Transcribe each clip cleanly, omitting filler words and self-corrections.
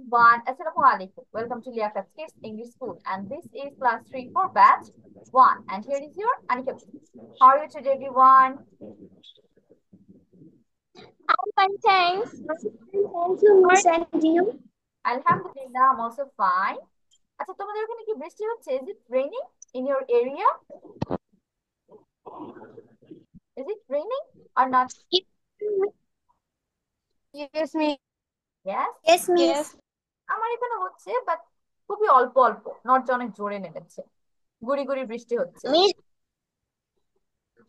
everyone. Assalamu alaikum. Welcome to Liaquat Kids English School, and this is class 3 for batch 1. And here is your Anika. How are you today, everyone? I'm fine, thanks. Thank you, Miss, and you? Alhamdulillah, I'm also fine. আচ্ছা তোমাদের ওখানে কি বৃষ্টি হচ্ছে? Is it raining in your area? Is it raining or not? Yes, me. Yes. Yes, Yes. Miss. আমার এখানে হচ্ছে, but খুবই অল্প অল্প, নট যে অনেক জোরে নেমেছে। গুড়ি গুড়ি বৃষ্টি হচ্ছে। Miss.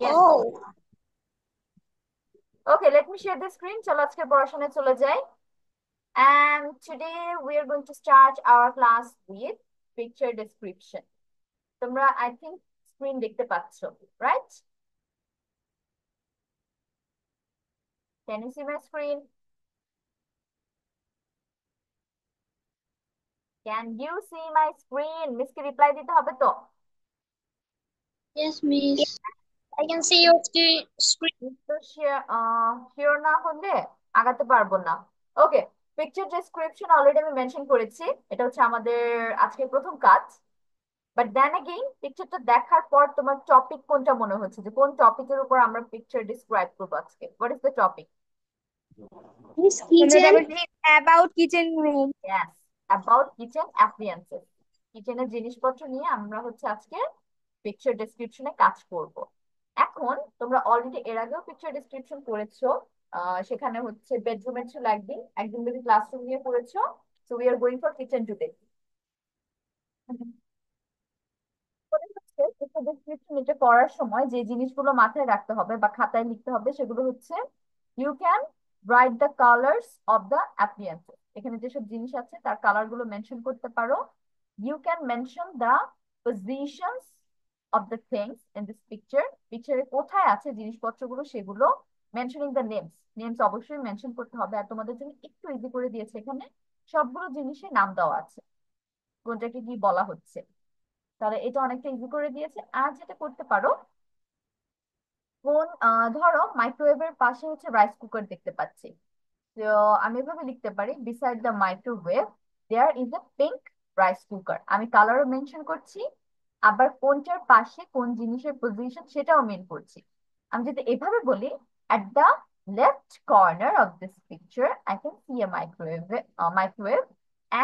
Yes. Oh, Okay, let me share the screen. চলো আজকে পড়াশোনায় চলে যাই। And today we are going to start our class with picture description. তোমরা I think screen দেখতে পাচ্ছো, right? Can you see my screen? Can you see my screen? Miss K reply দিতে হবে তো? Yes, Miss. yes, I can see your screen. তো sure না হলে আগাতে পারবো না। ওকে, পিকচার ডেসক্রিপশন অলরেডি আমি মেনশন করেছি। এটা হচ্ছে আমাদের আজকের প্রথম কাজ। বাট দেন এগেইন পিকচারটা দেখার পর তোমার টপিক কোনটা মনে হচ্ছে, যে কোন টপিকের উপর আমরা পিকচার ডিসক্রাইব করবো আজকে? What is the topic? Miss Honorable Kitchen. Chief, about kitchen room. Yes, about kitchen appliances. কিচেনের জিনিসপত্র নিয়ে আমরা হচ্ছে আজকে পিকচার ডেসক্রিপশনে কাজ করব। এখন তোমরা অলরেডি এর আগেও পিকচার ডেসক্রিপশন করেছো। সেখানে হচ্ছে বেডরুমের ছিল একদিন, একদিন যদি ক্লাসরুম নিয়ে করেছো। So we are going for kitchen today. Description এটা করার সময় যে জিনিসগুলো মাথায় রাখতে হবে বা খাতায় লিখতে হবে সেগুলো হচ্ছে, you can write the colours of the appliances. এখানে যেসব জিনিস আছে তার কালার গুলো মেনশন করতে পারো। You can mention the positions of the things in this picture. পিকচারে কোথায় আছে জিনিসপত্রগুলো সেগুলো মেনশনিং দ্য নেমস। নেমস অবশ্যই মেনশন করতে হবে। আর তোমাদের জন্য একটু ইজি করে দিয়েছে, এখানে সবগুলো জিনিসের নাম দেওয়া আছে, কোনটাকে কি বলা হচ্ছে। তাহলে এটা অনেকটা ইজি করে দিয়েছে। আর যেটা করতে পারো, কোন ধরো মাইক্রোওয়েভের পাশে হচ্ছে রাইস কুকার দেখতে পাচ্ছি, তো আমি এভাবে লিখতে পারি, beside the microwave there is a pink rice cooker. আমি কালারও মেনশন করছি, আবার কোনটার পাশে কোন জিনিসের পজিশন সেটাও মেন করছি। আমি যদি এভাবে বলি, at the left corner of this picture I can see a microwave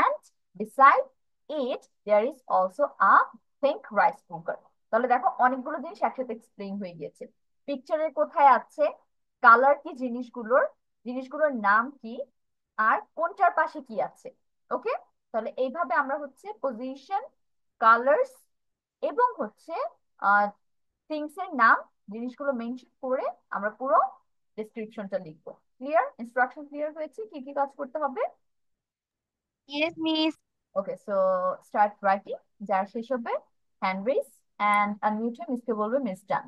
and beside it there is also a pink rice cooker. তাহলে দেখো অনেকগুলো জিনিস একসাথে এক্সপ্লেইন হয়ে গিয়েছে। পিকচারের কোথায় আছে, কালার কি জিনিসগুলোর, জিনিসগুলোর নাম কি, আর কোনটার পাশে কি আছে। ওকে, তাহলে এইভাবে আমরা হচ্ছে পজিশন, কালার্স এবং হচ্ছে থিংস এর নাম, জিনিসগুলো মেনশন করে আমরা পুরো ডেসক্রিপশনটা লিখবো। ক্লিয়ার? ইনস্ট্রাকশন ক্লিয়ার হয়েছে কি কি কাজ করতে হবে? Yes, Miss. ওকে, সো স্টার্ট রাইটিং। যার শেষ হবে হ্যান্ড রেজ এন্ড আনমিউট হয়ে মিসকে বলবে miss done.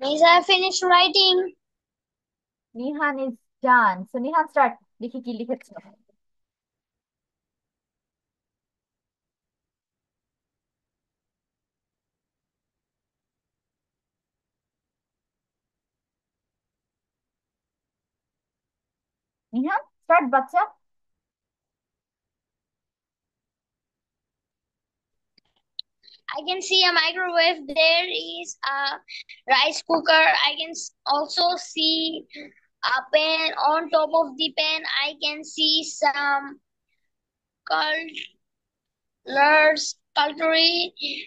Miss, I finished writing. Nihan is done. So Nihan start, দেখি কি লিখেছো। নিহান স্টার্ট বাচ্চা। I can see a microwave. There is a rice cooker. I can also see a pen. On top of the pen, I can see some colors, cutlery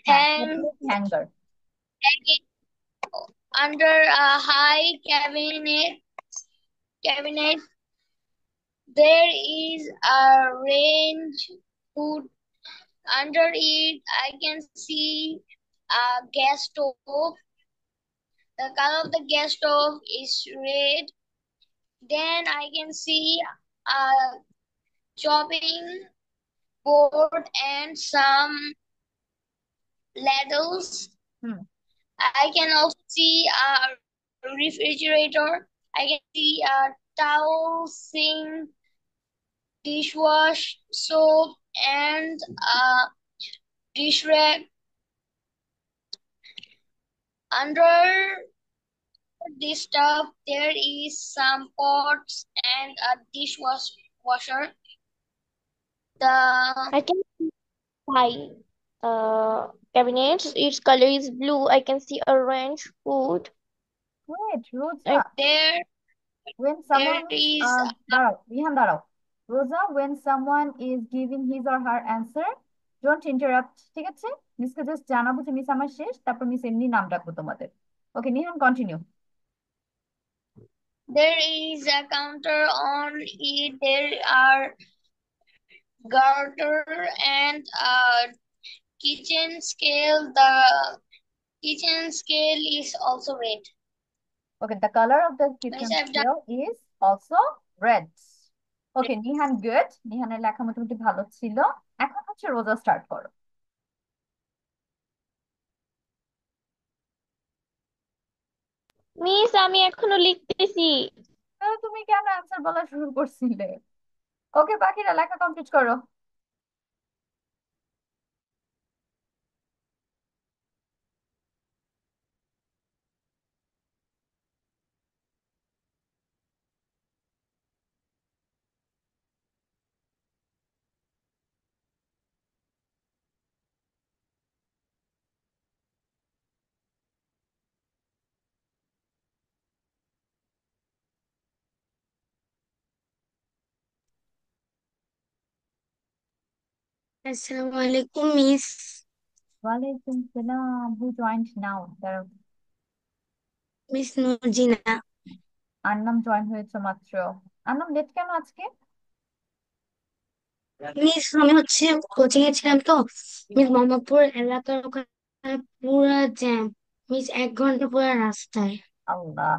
হ্যাঁ, hang, hanger. hanging under a high cabinet. There is a range hood. Under it, I can see a gas stove. The color of the gas stove is red. Then I can see a chopping board and some ladles. Hmm. I can also see a refrigerator. I can see a towel, sink, dishwash, soap, and a dish rack. Under this stuff, there is some pots and a dishwasher. The I can see pie cabinets. Its color is blue. I can see a range food. Wait Roza, And when there someone is দাঁড়াও নিহান দাঁড়াও। রোজা, when someone is giving his or her answer, don't interrupt, ঠিক আছে? মিসকে just জানাবো যে miss আমার শেষ, তারপর মিস এমনি নাম ডাকবো তোমাদের। Okay Nihan continue. there is a counter on it. There are garter and a kitchen scale. The kitchen scale is also red. Okay, the color of the Miss, kitchen I've done. scale is also red. Okay Nihan good, নিহানের লেখা মোটামুটি ভালো ছিল। এখন হচ্ছে রোজা, start করো। Miss আমি এখনো লিখতেছি। তাহলে তুমি কেন অ্যান্সার বলা শুরু করছিলে? ওকে বাকিরা লেখা কমপ্লিট করো। আসসালামু আলাইকুম মিস। ওয়ালাইকুম সালাম। হু জয়েন্ট নাও? দাঁড়াও, মিস নুরজিনা। আন্নাম জয়েন হয়েছে মাত্র। আন্নাম লেট কেন আজকে? মিস আমি হচ্ছে কোচিং এ ছিলাম তো মিস, মোহাম্মদপুর এলাকার ওখানে পুরা জ্যাম মিস, 1 ঘন্টা পুরা রাস্তায়। আল্লাহ,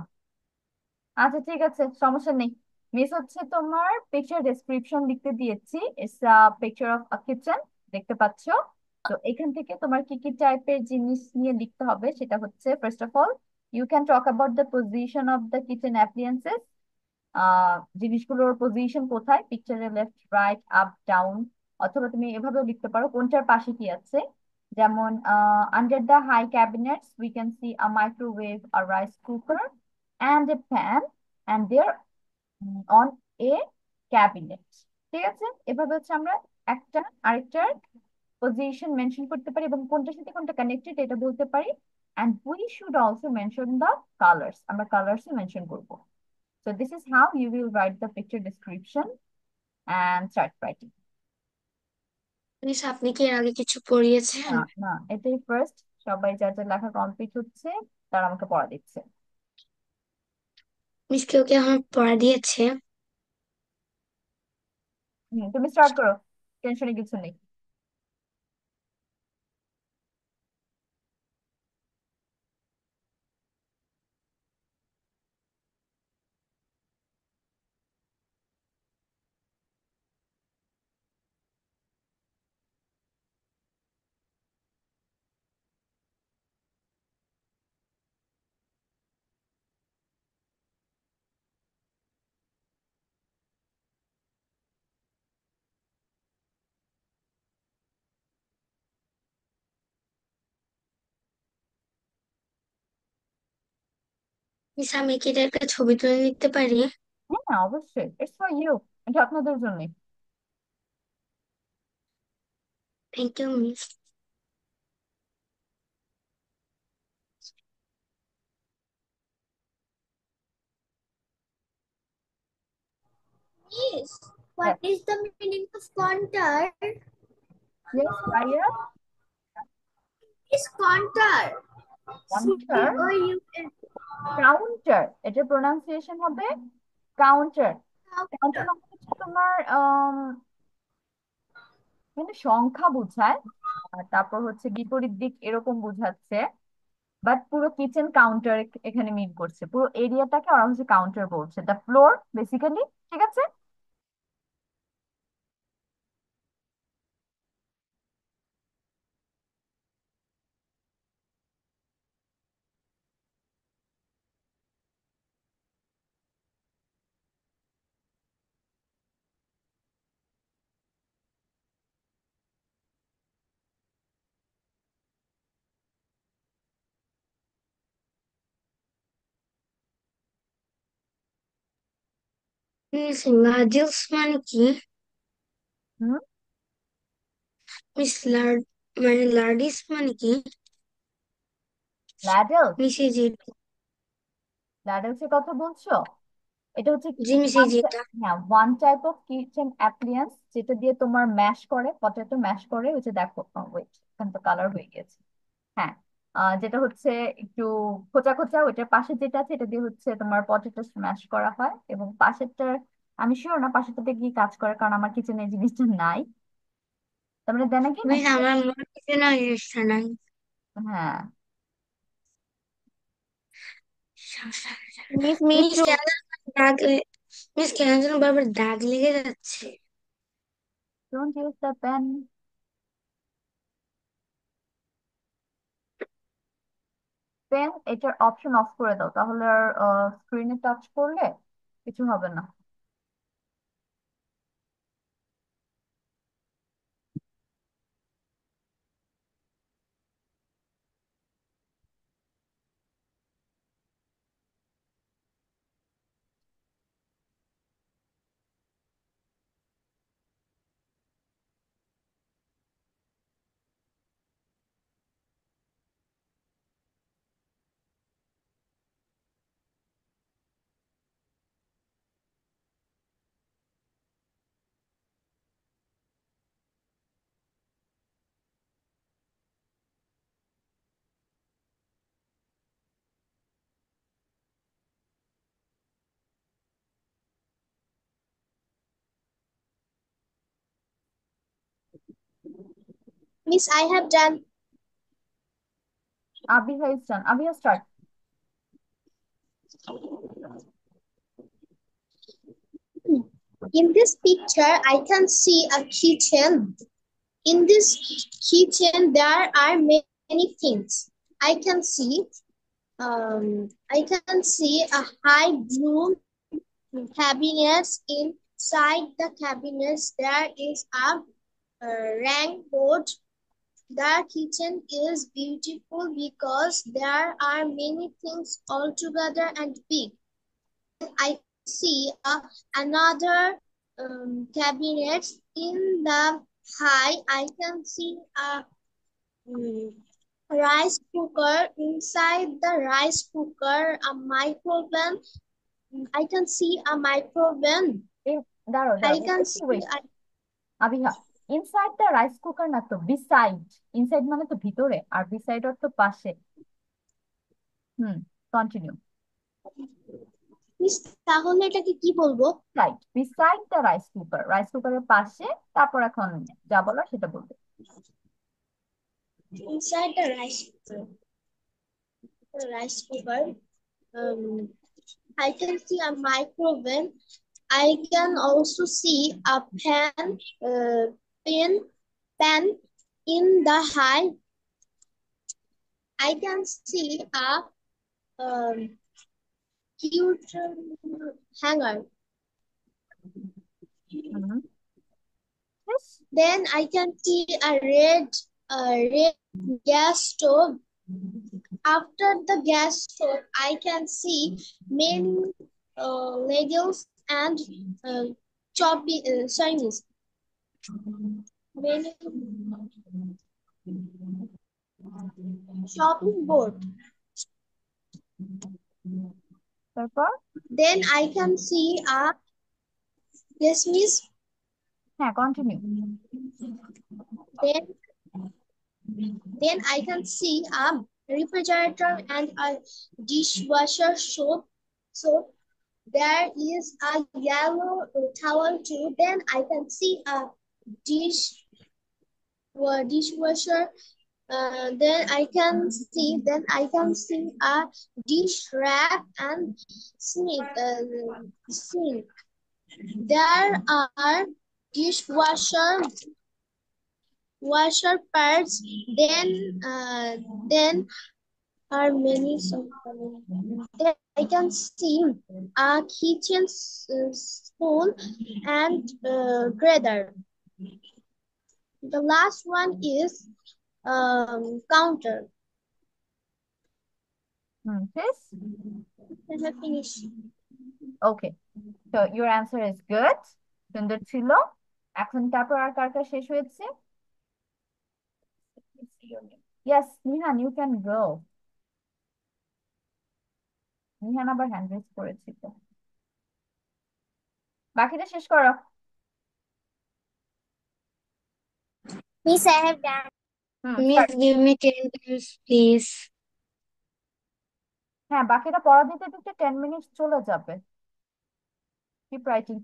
আচ্ছা ঠিক আছে, সমস্যা নেই। মিস হচ্ছে তোমার পিকচার ডেসক্রিপশন লিখতে দিয়েছি। It's a picture of a kitchen, দেখতে পাচ্ছো? তো এখান থেকে তোমার কি কি টাইপের জিনিস নিয়ে লিখতে হবে সেটা হচ্ছে, first of all you can talk about the position of the kitchen appliances. জিনিসগুলোর পজিশন কোথায়, পিকচারে লেফট রাইট আপ ডাউন। অথবা তুমি এভাবেও লিখতে পারো কোনটার পাশে কি আছে। যেমন under the high cabinets we can see a microwave, a rice cooker and a pan and they're on a cabinet। ঠিক আছে, এভাবে হচ্ছে আমরা একটা আরেকটার পজিশন মেনশন করতে পারি এবং কোনটার সাথে কোনটা কানেক্টেড এটা বলতে পারি। and we should also mention the colors, আমরা কালার্স মেনশন করব। so this is how you will write the picture description and start writing। Miss আপনি কি এর আগে কিছু পড়িয়েছেন? না না, এটাই ফার্স্ট। সবাই যার যার লেখা কমপ্লিট হচ্ছে তারা আমাকে পড়া দিচ্ছে। মিস কেউ কি আমার পড়া দিয়েছে? তুমি স্টার্ট করো, টেনশনে কিছু নেই। মিস আমি কি এটা একটা ছবি তুলে নিতে পারি? হ্যাঁ অবশ্যই, ইটস ফর ইউ, এটা আপনাদের জন্য। Thank you miss. Yes. What is the meaning of contour? Yes ভাইয়া। Is contour. Counter, COUN. Counter, এটা প্রোনাউন্সিয়েশন হবে কাউন্টার। Counter Counter. মানে হচ্ছে তোমার কিন্তু সংখ্যা বোঝায়, আর তারপর হচ্ছে বিপরীত দিক এরকম বোঝাচ্ছে। বাট পুরো কিচেন কাউন্টার এখানে মিন করছে, পুরো এরিয়াটাকে ওরা হচ্ছে কাউন্টার বলছে, দ্য ফ্লোর বেসিক্যালি। ঠিক আছে। মিস লার্জেলস মানে কি? হুম। মিস মানে লার্ডিস মানে কি? ল্যাডেলস, মিস এই যে, ল্যাডেলস এর কথা বলছো? এটা হচ্ছে জি মিস এই one যেটা। হ্যাঁ, ওয়ান টাইপ অফ কিচেন অ্যাপ্লিয়েন্স, যেটা দিয়ে তোমার ম্যাশ করে, পটেটো ম্যাশ করে। ওই যে দেখো, ওয়েট, এখানে তো কালার হয়ে গেছে। হ্যাঁ, যেটা হচ্ছে একটু খোঁচা খোঁচা, ওইটার পাশে যেটা আছে এটা দিয়ে হচ্ছে তোমার পটেটো স্ম্যাশ করা হয়। এবং পাশেরটার আমি শিওর না পাশেরটাতে কি কাজ করে, কারণ আমার কিচেনে এই জিনিসটা নাই। তার মানে দেন কি না। মিস আমার মনে হচ্ছে না জিনিসটা নাই। হ্যাঁ। Miss, me miss too. কেন যেন দাগ মিস কেন যেন বারবার দাগ লেগে যাচ্ছে। Don't use the pen. Pen এটার অপশন অফ করে দাও, তাহলে আর স্ক্রিনে টাচ করলে কিছু হবে না। Miss, I have done. Abiha is done, Abiha start. In this picture, I can see a kitchen. In this kitchen, there are many things. I can see, a high broom cabinets. Inside the cabinets, there is a rank board. The kitchen is beautiful because there are many things all together and big. I see another cabinet in the high. I can see a rice cooker. Inside the rice cooker, a microwave. I can see a microwave. দাঁড়াও I দাঁড়াও, can একটু see wait. Abiha, inside the rice cooker না তো, beside. Inside মানে তো ভিতরে, আর beside অর্থ পাশে। হুম, কন্টিনিউ। মিস, তাহলে এটাকে কি বলবো? Side, beside the rice cooker, rice কুকারের পাশে। তারপর এখন যা বলার সেটা বলবে। Inside the rice cooker, I can see a microwave. I can also see a pen, pan in the high. I can see a cute hanger. Hmm, yes. Then I can see a red gas stove. After the gas stove, I can see many ladles and chopping, Chinese, many chopping board. তারপর Then I can see a dismiss. হ্যাঁ continue. Then then I can see a refrigerator and a dishwasher soap. So there is a yellow towel too. Then I can see a dish dishwasher. Then I can see a dish rack and sink. There are dishwasher washer pads. Then are many some. Then I can see a kitchen spoon and grater. The last one is counter. This I have finished. ওকে, তো your answer is good, সুন্দর ছিল। এখন তারপর আর কার কার শেষ হয়েছে? Yes Nihan, you can go. Nihan আবার hand raise করেছি তো, বাকিটা শেষ করো। Miss, I have done. Miss, give me 10 minutes, please. হ্যাঁ, বাকিটা পড়া দিতে দিতে 10 মিনিট চলে যাবে। Keep writing.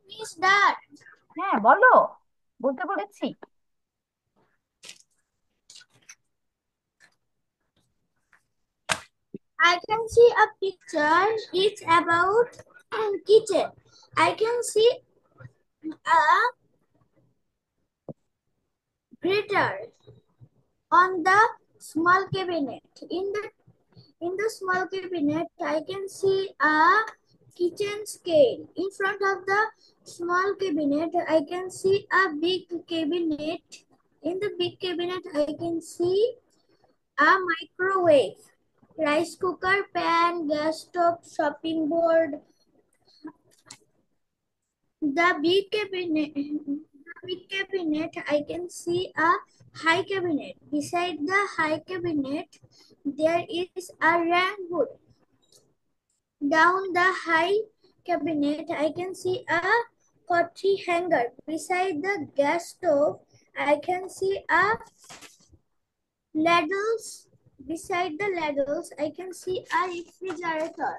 Miss, that হ্যাঁ বলো, বলতে বলেছি। I can see a picture. It's about kitchen. I can see a grater on the small cabinet. In the small cabinet, I can see a kitchen scale. In front of the small cabinet, I can see a big cabinet. In the big cabinet, I can see a microwave, rice cooker, pan, gas stove, chopping board. The big cabinet, I can see a high cabinet. Beside the high cabinet, there is a rank hood. Down the high cabinet, I can see a coffee hanger. Beside the gas stove, I can see a ladles. Beside the ladles, I can see a refrigerator.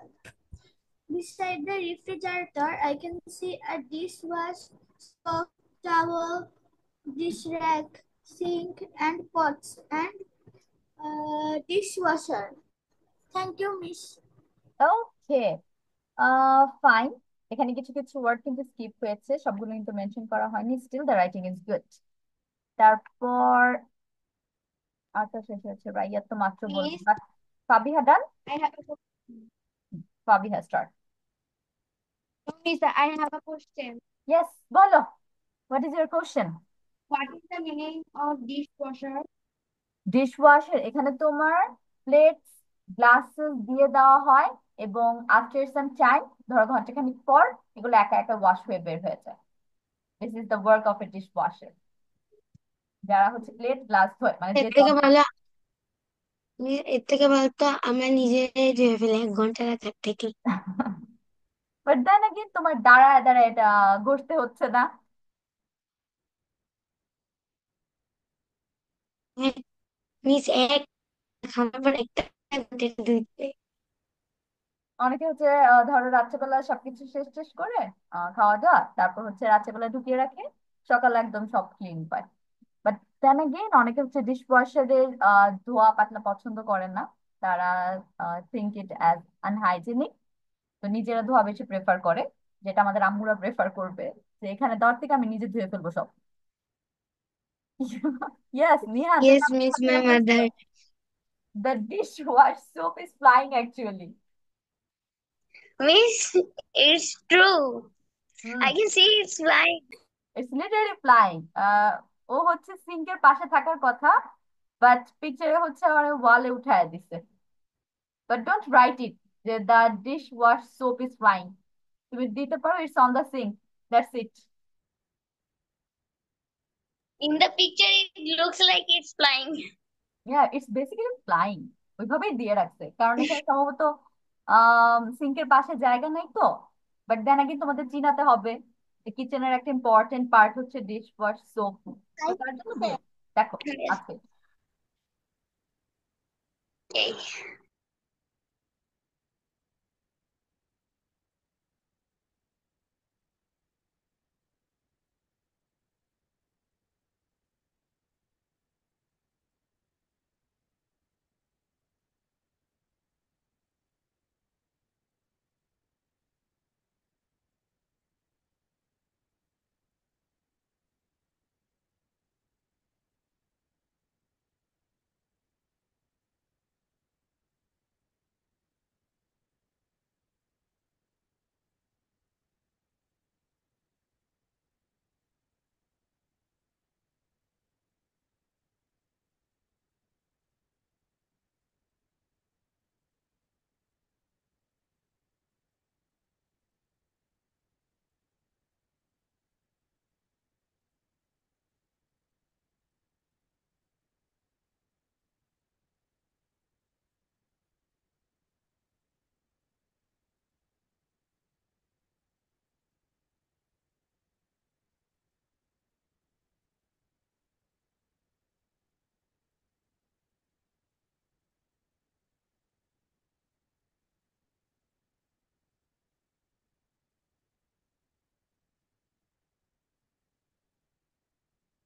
Beside the refrigerator, I can see a dishwash, soap, towel, dish rack, sink, and pots, and dishwasher. Thank you, Miss. Okay, fine. এখানে কিছু কিছু word কিন্তু skip হয়েছে, সবগুলো কিন্তু mention করা হয়নি। Still the writing is good. তারপর আচ্ছা, শেষ হয়েছে, রাইয়া তো মাত্র বলবো। Miss, Fabiha done, I have a Fabiha start. Miss, I have a question. Yes বলো, what is your question? What is the meaning of dishwasher? Dishwasher, এখানে তোমার প্লেটস গ্লাসেস দিয়ে দেওয়া হয় এবং আফটার সাম টাইম, ধরো ঘন্টাখানিক পর এগুলো একা একা ওয়াশ হয়ে বের হয়ে যায়। This is the work of A dishwasher. যারা হচ্ছে প্লেট গ্লাস ধোয়, মানে এর যে থেকে ভালো এর থেকে ভালো তো আমরা নিজেরাই ধুয়ে ফেলি 1 ঘন্টা রাখার থেকে। বাট দেন अगेन তোমার দাঁড়ায় দাঁড়ায় এটা ঘষতে হচ্ছে না। মিস, এক খাওয়ার পর একটা ঘন্টা ধুইতে। অনেকে হচ্ছে ধরো রাত্রেবেলা সবকিছু শেষ শেষ করে খাওয়া দাওয়া, তারপর হচ্ছে রাত্রেবেলা ঢুকিয়ে রাখে, সকালে একদম সব ক্লিন পায়। বাট দেন अगेन অনেকে হচ্ছে ডিশ ওয়াশারের ধোয়া পাতলা পছন্দ করে না। তারা থিঙ্ক ইট অ্যাজ আনহাইজেনিক, তো নিজেরা ধোয়া বেশি প্রেফার করে, যেটা আমাদের আম্মুরা প্রেফার করবে যে এখানে দেওয়ার থেকে আমি নিজে ধুয়ে ফেলবো সব। ইয়েস নিহান, তুমি ইয়েস আমার মিস, কথা মাই ধরে ফেলছো। Mother. The dish wash soap is flying actually. Miss, it's true. হুম, I can see it's flying. It's literally flying. ও হচ্ছে সিঙ্কের পাশে থাকার কথা, বাট পিকচারে হচ্ছে আমার ওয়ালে উঠায় দিছে। বাট ডোন্ট রাইট ইট যে the dish wash soap is flying. তুমি দিতে পারো it's on the sink, that's it. In the picture, it looks like it's flying. হ্যাঁ, ইটস বেসিক্যালি ফ্লাইং। ওইভাবেই দিয়ে রাখছে কারণ এখানে সম্ভবত সিঙ্কের পাশে জায়গা নাই তো। বাট দেন আগে তোমাদের চিনাতে হবে যে কিচেনের একটা ইম্পর্টেন্ট পার্ট হচ্ছে ডিশ ওয়াশ সোপ। তো তার জন্য দিয়ে দেখো আছে। Okay.